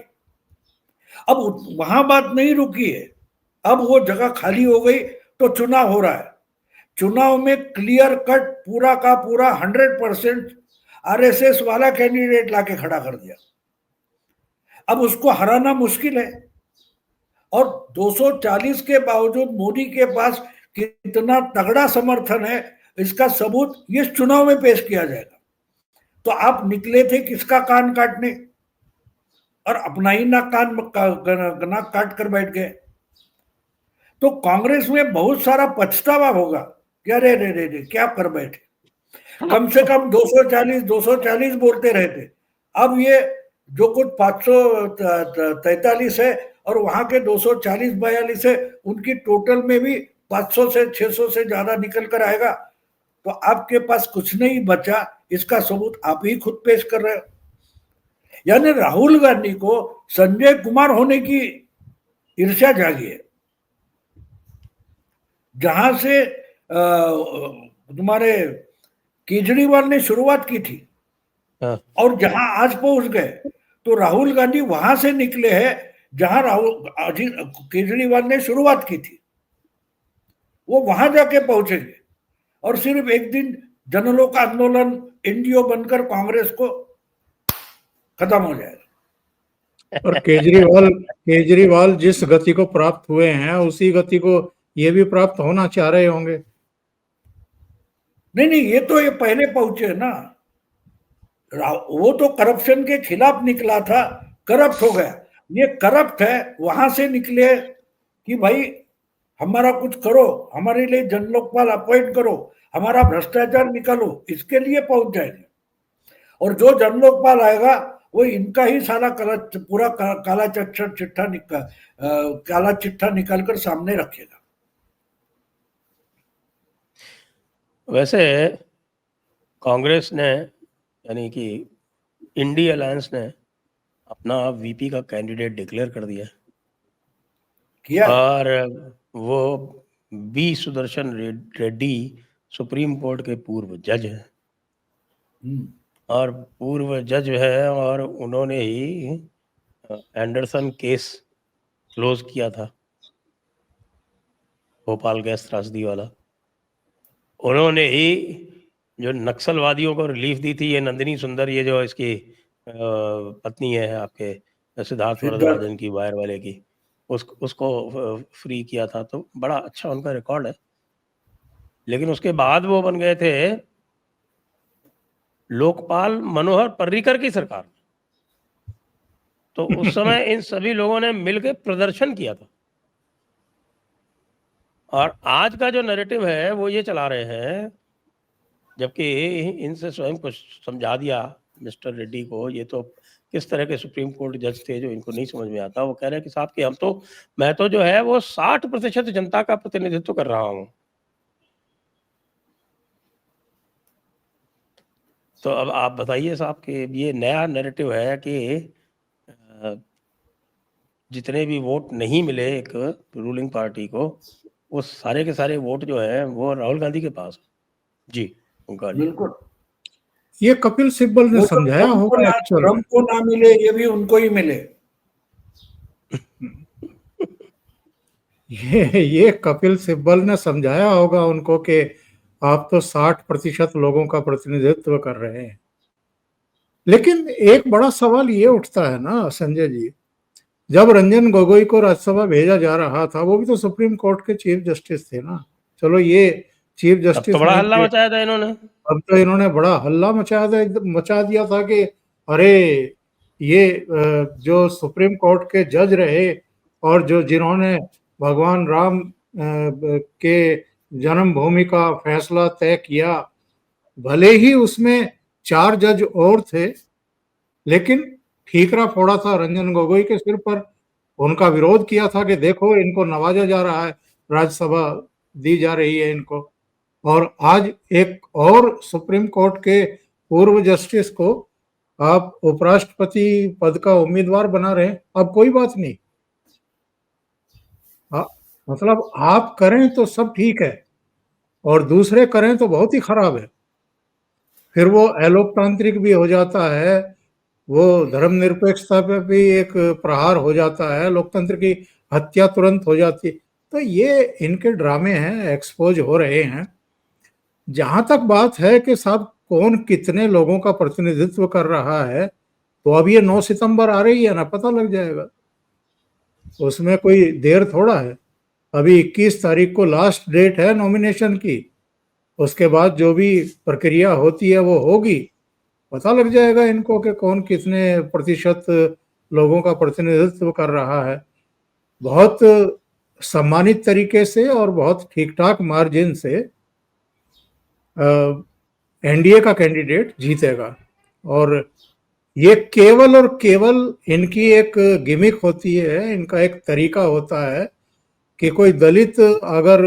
अब वहां बात नहीं रुकी है, अब वो जगह खाली हो गई तो चुनाव हो रहा है। चुनाव में क्लियर कट पूरा का पूरा 100% आरएसएस वाला कैंडिडेट लाके खड़ा कर दिया। अब उसको हराना मुश्किल है, और 240 के बावजूद मोदी के पास कितना तगड़ा समर्थन है, इसका सबूत इस चुनाव में पेश किया जाएगा। तो आप निकले थे किसका कान काटने, और अपना ही नाक काट कर बैठ गए। तो कांग्रेस में बहुत सारा पछतावा होगा कि अरे रे रे रे क्या कर बैठे, कम से कम 240 बोलते रहते। अब ये जो कुछ 543 है और वहां के 240-42 है, उनकी टोटल में भी 500 से 600 से ज्यादा निकल कर आएगा। तो आपके पास कुछ नहीं बचा, इसका सबूत आप ही खुद पेश कर रहे हो। यानी राहुल गांधी को संजय कुमार होने की ईर्ष्या जागी है। जहां से तुम्हारे केजरीवाल ने शुरुआत की थी, और जहां आज पहुंच गए, तो राहुल गांधी वहां से निकले हैं जहां केजरीवाल ने शुरुआत की थी, वो वहां जाके पहुंचेंगे। और सिर्फ एक दिन जनलोक आंदोलन एनडीओ बनकर कांग्रेस को खत्म हो जाएगा। और केजरीवाल जिस गति को प्राप्त हुए हैं, उसी गति को ये भी प्राप्त होना चाह रहे होंगे। नहीं, ये तो ये पहले पहुंचे ना, वो तो करप्शन के खिलाफ निकला था, करप्ट हो गया। ये करप्ट है, वहां से निकले कि भाई हमारा कुछ करो, हमारे लिए जन लोकपाल अपॉइंट करो, हमारा भ्रष्टाचार निकालो, इसके लिए पहुंच जाएंगे। और जो जन लोकपाल आएगा वो इनका ही सारा पूरा काला चिट्ठा निकाल कर सामने रखेगा। वैसे कांग्रेस ने यानी कि इंडी अलायंस ने अपना वीपी का कैंडिडेट डिक्लेयर कर दिया किया और वो B Sudarshan Reddy Supreme Court के पूर्व जज हैं और पूर्व जज है और उन्होंने ही एंडरसन केस क्लोज किया था, भोपाल गैस त्रासदी वाला। उन्होंने ही जो नक्सलवादियों को रिलीफ दी थी, ये नंदिनी सुंदर, ये जो इसकी पत्नी है आपके सिद्धार्थ वरदराजन की, वायर वाले की, उसको फ्री किया था। तो बड़ा अच्छा उनका रिकॉर्ड है। लेकिन उसके बाद वो बन गए थे लोकपाल मनोहर पर्रिकर की सरकार। तो उस समय इन सभी लोगों ने मिलकर प्रदर्शन किया था। और आज का जो नैरेटिव है वो ये चला रहे हैं, जबकि इनसे स्वयं को समझा दिया मिस्टर रेड्डी को, ये तो किस तरह के सुप्रीम कोर्ट जज थे जो इनको नहीं समझ में आता। वो कह रहे हैं कि साहब कि मैं तो जो है वो 60% जनता का प्रतिनिधित्व कर रहा हूं। तो अब आप बताइए साहब कि ये नया नैरेटिव है कि जितने भी वोट नहीं मिले एक रूलिंग पार्टी को, वो सारे के सारे वोट जो है वो राहुल गांधी के पास है। जी, उनका बिल्कुल। ये कपिल सिब्बल ने समझाया होगा एक्चुअल। ट्रम्प को ना मिले, ये भी उनको ही मिले। ये कपिल सिब्बल ने समझाया होगा उनको कि आप तो 60% लोगों का प्रतिनिधित्व कर रहे हैं। लेकिन एक बड़ा सवाल ये उठता है ना संजय जी, जब रंजन गोगोई को राज्यसभा भेजा जा रहा था, वो भी तो सुप्रीम कोर्ट के चीफ जस्टिस थे ना। चलो ये चीफ जस्टिस तो बड़ा हल्ला मचाया था इन्होंने। अब तो इन्होंने बड़ा हल्ला मचा दिया था कि अरे ये जो सुप्रीम कोर्ट के जज रहे और जिन्होंने भगवान राम के जन्मभूमि का फैसला तय किया, भले ही उसमें 4 जज और थे, लेकिन ठीकरा फोड़ा था रंजन गोगोई के सिर पर। उनका विरोध किया था कि देखो इनको नवाजा जा रहा है, राज्यसभा दी जा रही है इनको। और आज एक और सुप्रीम कोर्ट के पूर्व जस्टिस को आप उपराष्ट्रपति पद का उम्मीदवार बना रहे हैं। अब कोई बात नहीं, मतलब आप करें तो सब ठीक है और दूसरे करें तो बहुत ही खराब है। फिर वो अलोकतांत्रिक भी हो जाता है, वो धर्मनिरपेक्षता पे भी एक प्रहार हो जाता है, लोकतंत्र की हत्या तुरंत हो जाती है। तो ये इनके ड्रामे हैं, एक्सपोज हो रहे हैं। जहां तक बात है कि साहब कौन कितने लोगों का प्रतिनिधित्व कर रहा है, तो अब ये 9 सितंबर आ रही है ना, पता लग जाएगा। उसमें कोई देर थोड़ा है। अभी 21 तारीख को लास्ट डेट है नॉमिनेशन की। उसके बाद जो भी प्रक्रिया होती है वो होगी, पता लग जाएगा इनको कि कौन कितने प्रतिशत लोगों का प्रतिनिधित्व कर रहा है। बहुत सम्मानित तरीके से और बहुत ठीक ठाक मार्जिन से एनडीए का कैंडिडेट जीतेगा। और ये केवल और केवल इनकी एक गिमिक होती है, इनका एक तरीका होता है कि कोई दलित अगर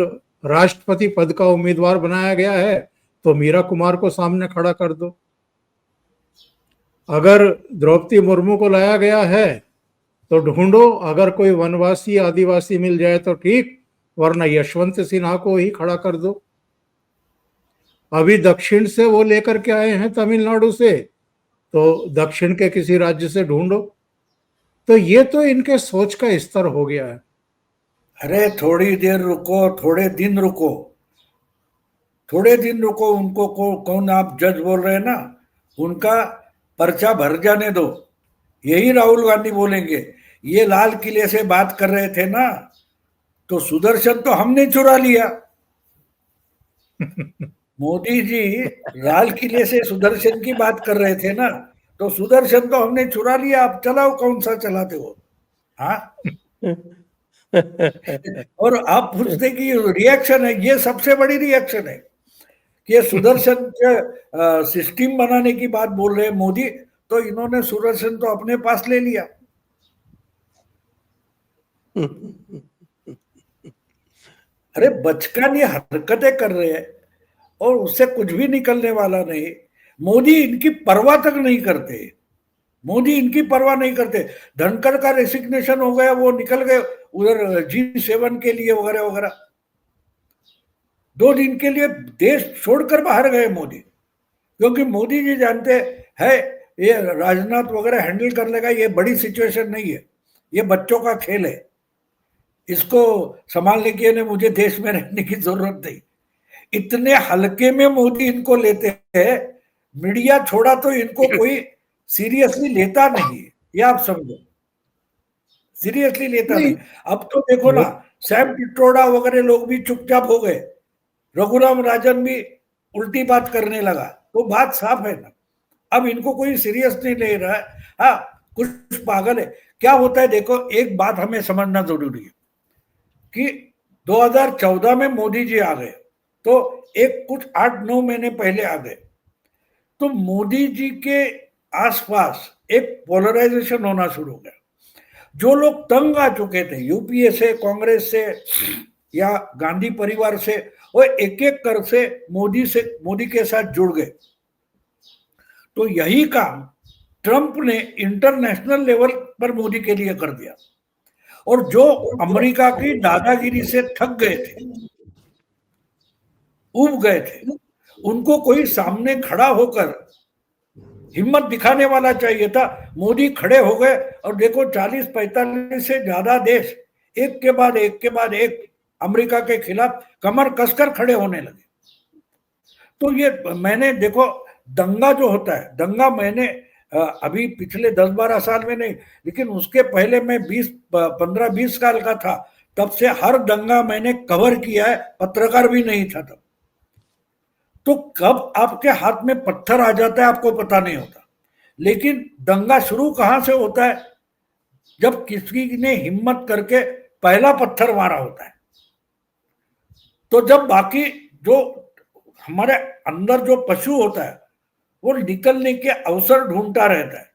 राष्ट्रपति पद का उम्मीदवार बनाया गया है तो मीरा कुमार को सामने खड़ा कर दो। अगर द्रौपदी मुर्मू को लाया गया है तो ढूंढो, अगर कोई वनवासी आदिवासी मिल जाए तो ठीक, वरना यशवंत सिन्हा को ही खड़ा कर दो। अभी दक्षिण से वो लेकर के आए हैं तमिलनाडु से, तो दक्षिण के किसी राज्य से ढूंढो। तो ये तो इनके सोच का स्तर हो गया है। अरे थोड़ी देर रुको, थोड़े दिन रुको, थोड़े दिन रुको। उनको कौन आप जज बोल रहे हैं ना, उनका पर्चा भर जाने दो। यही राहुल गांधी बोलेंगे। ये लाल किले से बात कर रहे थे ना, तो सुदर्शन तो हमने चुरा लिया। मोदी जी लाल किले से सुदर्शन की बात कर रहे थे ना, तो सुदर्शन तो हमने चुरा लिया, आप चलाओ, कौन सा चलाते हो। हाँ और आप पूछते कि रिएक्शन है, ये सबसे बड़ी रिएक्शन है कि ये सुदर्शन के सिस्टम बनाने की बात बोल रहे हैं मोदी, तो इन्होंने सुदर्शन तो अपने पास ले लिया। अरे बचकानी हरकतें कर रहे हैं और उससे कुछ भी निकलने वाला नहीं। मोदी इनकी परवाह तक नहीं करते, मोदी इनकी परवाह नहीं करते। धनखड़ का रेसिग्नेशन हो गया, वो निकल गए उधर G7 के लिए वगैरह वगैरह। 2 दिन के लिए देश छोड़कर बाहर गए मोदी, क्योंकि मोदी जी जानते हैं ये राजनाथ वगैरह हैंडल कर लेगा, ये बड़ी सिचुएशन नहीं है, ये बच्चों का खेल है, इसको संभालने के लिए मुझे देश में रहने की जरूरत नहीं। इतने हल्के में मोदी इनको लेते हैं, मीडिया छोड़ा तो इनको कोई सीरियसली लेता नहीं, ये आप समझो, सीरियसली लेता नहीं। अब तो देखो ना, सैम पिट्रोडा वगैरह लोग भी चुपचाप हो गए, रघुराम राजन भी उल्टी बात करने लगा, तो बात साफ है ना, अब इनको कोई सीरियस नहीं ले रहा है। हाँ, कुछ पागल है। क्या होता है देखो, एक बात हमें समझना जरूरी है कि 2014 में मोदी जी आ गए, तो एक कुछ 8-9 महीने पहले आ गए, तो मोदी जी के आसपास एक पोलराइजेशन होना शुरू हो गया। जो लोग तंग आ चुके थे यूपीए से, कांग्रेस से या गांधी परिवार से, वो एक एक कर से मोदी के साथ जुड़ गए। तो यही काम ट्रंप ने इंटरनेशनल लेवल पर मोदी के लिए कर दिया, और जो अमेरिका की दादागिरी से थक गए थे, उब गए थे, उनको कोई सामने खड़ा होकर हिम्मत दिखाने वाला चाहिए था। मोदी खड़े हो गए, और देखो 40-45 से ज्यादा देश एक के बाद एक अमेरिका के खिलाफ कमर कसकर खड़े होने लगे। तो ये मैंने देखो, दंगा जो होता है, दंगा मैंने अभी पिछले 10-12 साल में नहीं, लेकिन उसके पहले मैं 15-20 साल का था, तब से हर दंगा मैंने कवर किया है, पत्रकार भी नहीं था तब। तो कब आपके हाथ में पत्थर आ जाता है आपको पता नहीं होता, लेकिन दंगा शुरू कहां से होता है, जब किसी ने हिम्मत करके पहला पत्थर मारा होता है। तो जब बाकी जो हमारे अंदर जो पशु होता है वो निकलने के अवसर ढूंढता रहता है,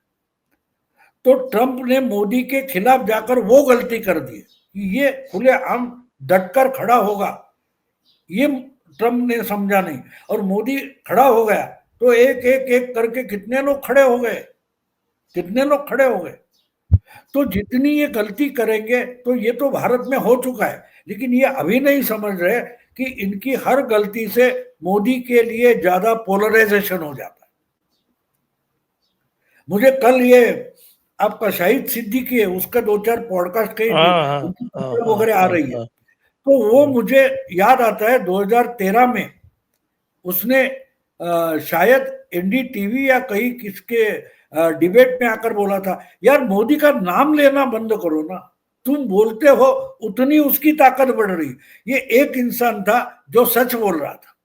तो ट्रंप ने मोदी के खिलाफ जाकर वो गलती कर दी कि ये खुलेआम डटकर खड़ा होगा, ये ट्रंप ने समझा नहीं, और मोदी खड़ा हो गया तो एक एक एक करके कितने लोग खड़े हो गए, कितने लोग खड़े हो गए। तो जितनी ये गलती करेंगे, तो ये तो भारत में हो चुका है, लेकिन ये अभी नहीं समझ रहे कि इनकी हर गलती से मोदी के लिए ज्यादा पोलराइजेशन हो जाता है। मुझे कल ये आपका शाहिद सिद्दीकी है, उसका 2-4 पॉडकास्ट कहीं वगैरह आ रही है, तो वो मुझे याद आता है 2013 में उसने शायद एनडीटीवी या कहीं किसके डिबेट में आकर बोला था, यार मोदी का नाम लेना बंद करो ना, तुम बोलते हो उतनी उसकी ताकत बढ़ रही। ये एक इंसान था जो सच बोल रहा था,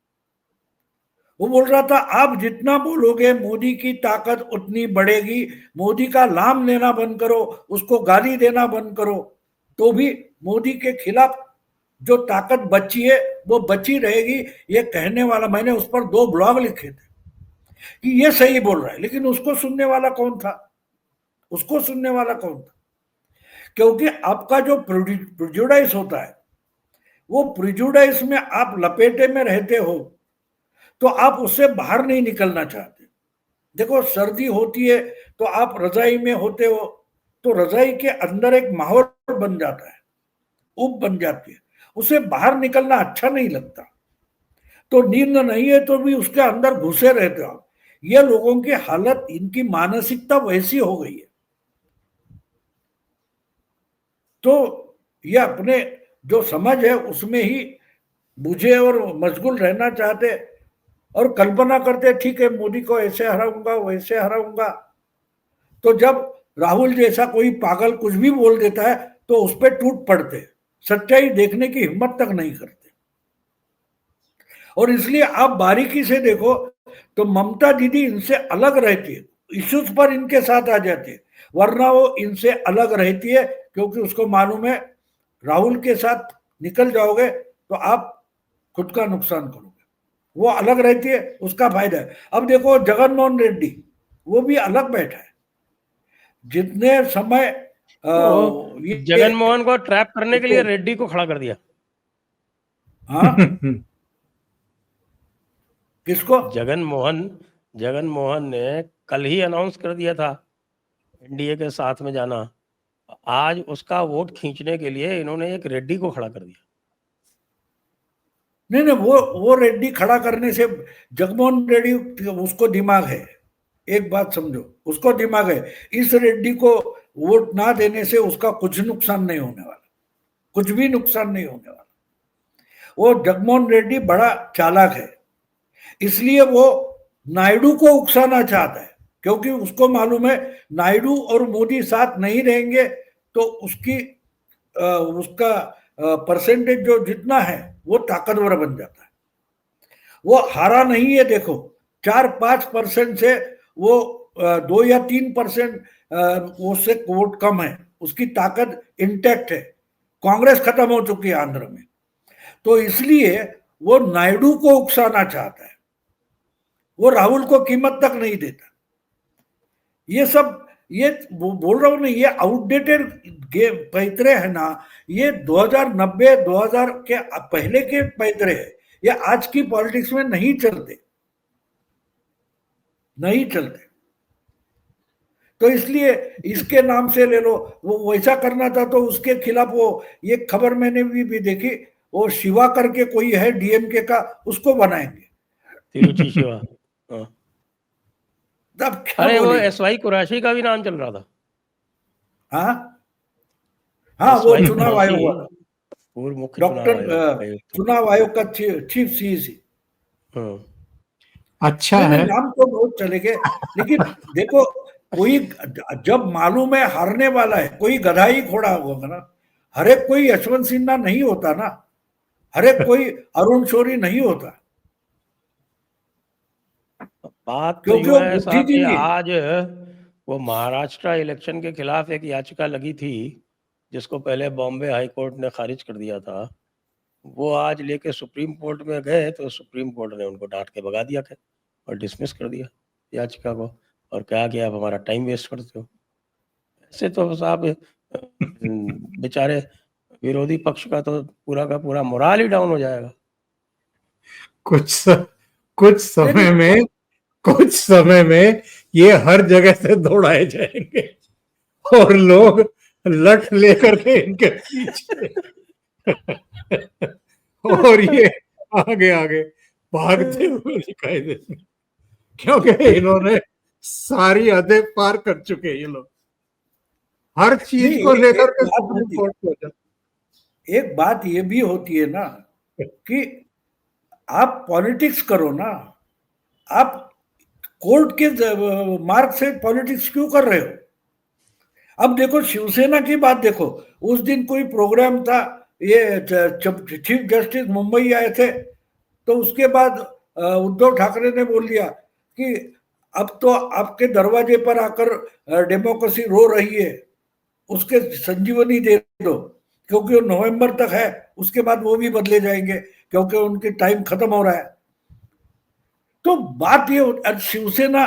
वो बोल रहा था आप जितना बोलोगे मोदी की ताकत उतनी बढ़ेगी, मोदी का नाम लेना बंद करो, उसको गाली देना बंद करो, तो भी मोदी के खिलाफ जो ताकत बची है वो बची रहेगी। ये कहने वाला, मैंने उस पर 2 ब्लॉग लिखे थे कि ये सही बोल रहा है, लेकिन उसको सुनने वाला कौन था, उसको सुनने वाला कौन था? क्योंकि आपका जो प्रिजुडाइस होता है, वो प्रिजुडाइस में आप लपेटे में रहते हो, तो आप उससे बाहर नहीं निकलना चाहते। देखो सर्दी होती है तो आप रजाई में होते हो, तो रजाई के अंदर एक माहौल बन जाता है, उब बन जाती है, उसे बाहर निकलना अच्छा नहीं लगता। तो नींद नहीं है तो भी उसके अंदर घुसे रहते हो आप। ये लोगों की हालत, इनकी मानसिकता वैसी हो गई है। तो ये अपने जो समझ है उसमें ही बुझे और मशगूल रहना चाहते, और कल्पना करते ठीक है मोदी को ऐसे हराऊंगा वैसे हराऊंगा। तो जब राहुल जैसा कोई पागल कुछ भी बोल देता है तो उस पर टूट पड़ते, सच्चाई देखने की हिम्मत तक नहीं करते। और इसलिए आप बारीकी से देखो तो ममता दीदी इनसे अलग रहती है, इश्यूज पर इनके साथ आ जाती है, वरना वो इनसे अलग रहती है, क्योंकि उसको मालूम है राहुल के साथ निकल जाओगे तो आप खुद का नुकसान करोगे। वो अलग रहती है, उसका फायदा है। अब देखो जगन मोहन रेड्डी, वो भी अलग बैठा है। जितने समय तो ये जगन मोहन को ट्रैप करने के लिए रेड्डी को खड़ा कर दिया। हाँ किसको? जगन मोहन ने कल ही अनाउंस कर दिया था एनडीए के साथ में जाना। आज उसका वोट खींचने के लिए इन्होंने एक रेड्डी को खड़ा कर दिया। नहीं, वो रेड्डी खड़ा करने से, जगमोहन रेड्डी उसको दिमाग है, एक बात समझो, उसको दिमाग है। इस रेड्डी को वोट ना देने से उसका कुछ नुकसान नहीं होने वाला, कुछ भी नुकसान नहीं होने वाला। वो जगमोहन रेड्डी बड़ा चालाक है, इसलिए वो नायडू को उकसाना चाहता है, क्योंकि उसको मालूम है नायडू और मोदी साथ नहीं रहेंगे तो उसका परसेंटेज जो जितना है वो ताकतवर बन जाता है। वो हारा नहीं है, देखो 4-5% से वो 2 या 3% उससे वोट कम है, उसकी ताकत इंटैक्ट है। कांग्रेस खत्म हो चुकी है आंध्र में, तो इसलिए वो नायडू को उकसाना चाहता है, वो राहुल को कीमत तक नहीं देता। ये सब, ये बोल रहा हूं ना, ये आउटडेटेड पैतरे है ना, ये 2090 2000 के पहले के पैतरे है, ये आज की पॉलिटिक्स में नहीं चलते, नहीं चलते। तो इसलिए इसके नाम से ले लो, वो वैसा करना था तो उसके खिलाफ वो, ये खबर मैंने भी देखी, वो शिवा करके कोई है डीएमके का, उसको बनाएंगे तिरुचि शिवा। हाँ। तब क्या अरे वो बोलेगा? एसवाई कुरैशी का भी नाम चल रहा था। हाँ हाँ, वो एसवाई चुनाव आयोग कुरैशी वाला, पूर्व मुख्य चुनाव डॉक्टर आयोग। चुनाव आयोग का चीफ सीईसी। हाँ। अच्छा नहीं, है। नाम तो बहुत चले गए, लेकिन देखो, कोई जब मालूम है हारने वाला है, कोई गधा ही घोड़ा होगा ना। हर एक कोई यशवंत सिन्हा नहीं होता ना, हर एक कोई अरुण शौरी नहीं होता, बात तो क्योंकि यूं वो है साहब कि बुद्धिजीवी है। आज वो महाराष्ट्र इलेक्शन के खिलाफ एक याचिका लगी थी जिसको पहले बॉम्बे हाई कोर्ट ने खारिज कर दिया था। वो आज लेके सुप्रीम कोर्ट में गए तो सुप्रीम कोर्ट ने उनको डांट के भगा दिया और डिसमिस कर दिया याचिका को, और कहा कि आप हमारा टाइम वेस्ट करते हो। ऐसे तो साहब बेचारे विरोधी पक्ष का तो पूरा का पूरा मोराल ही डाउन हो जाएगा। कुछ नहीं, कुछ समय में ये हर जगह से दौड़ाए जाएंगे और लोग लठ लेकर के इनके पीछे और ये आगे आगे भागते हुए दिखाई देंगे, क्योंकि इन्होंने सारी हदें पार कर चुके हैं ये लोग, हर चीज नहीं, को लेकर एक के बात सुप्रीम होती कोर्ट को जाते। एक बात ये भी होती है ना कि आप पॉलिटिक्स करो ना, आप कोर्ट के मार्ग से पॉलिटिक्स क्यों कर रहे हो? अब देखो शिवसेना की बात देखो, उस दिन कोई प्रोग्राम था, ये चीफ जस्टिस मुंबई आए थे, तो उसके बाद उद्धव ठाकरे ने बोल दिया कि अब तो आपके दरवाजे पर आकर डेमोक्रेसी रो रही है, उसके संजीवनी दे दो, क्योंकि वो नवंबर तक है, उसके बाद वो भी बदले जाएंगे क्योंकि उनकी टाइम खत्म हो रहा है। तो बात ये, शिवसेना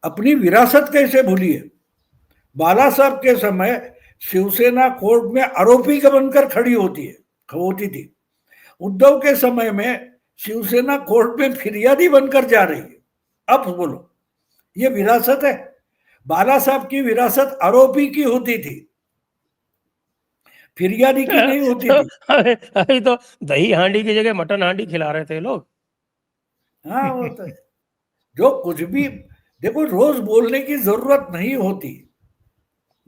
अपनी विरासत कैसे भूली है? बाला साहब के समय शिवसेना कोर्ट में आरोपी का बनकर खड़ी होती थी। उद्धव के समय में शिवसेना कोर्ट में फिरियादी बनकर जा रही है। अब बोलो, ये विरासत है? बाला साहब की विरासत आरोपी की होती थी, फिरियादी की नहीं होती तो थी। अभी तो दही हांडी की जगह मटन हांडी खिला रहे थे लोग। हाँ, वो तो है। जो कुछ भी देखो, रोज बोलने की जरूरत नहीं होती,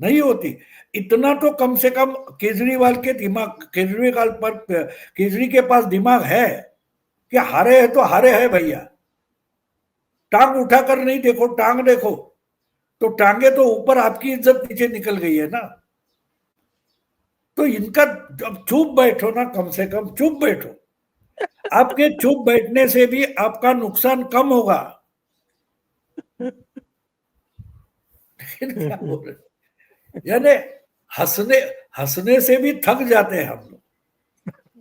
नहीं होती। इतना तो कम से कम केजरी के पास दिमाग है कि हारे है तो हारे है भैया, टांग उठाकर नहीं देखो, टांग देखो तो टांगे तो ऊपर, आपकी इज्जत नीचे निकल गई है ना। तो इनका, अब चुप बैठो ना, कम से कम चुप बैठो। आपके चुप बैठने से भी आपका नुकसान कम होगा। लेकिन क्या बोल रहे, यानी हंसने हंसने से भी थक जाते हैं हम लोग,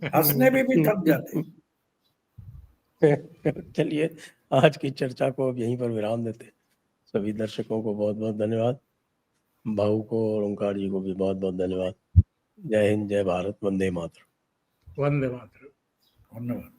हंसने में भी थक जाते हैं। चलिए, आज की चर्चा को अब यहीं पर विराम देते हैं। सभी दर्शकों को बहुत बहुत धन्यवाद। भाऊ को और ओंकार जी को भी बहुत बहुत धन्यवाद। जय हिंद, जय भारत, वंदे मातरम। वंदे मातरम। धन्यवाद।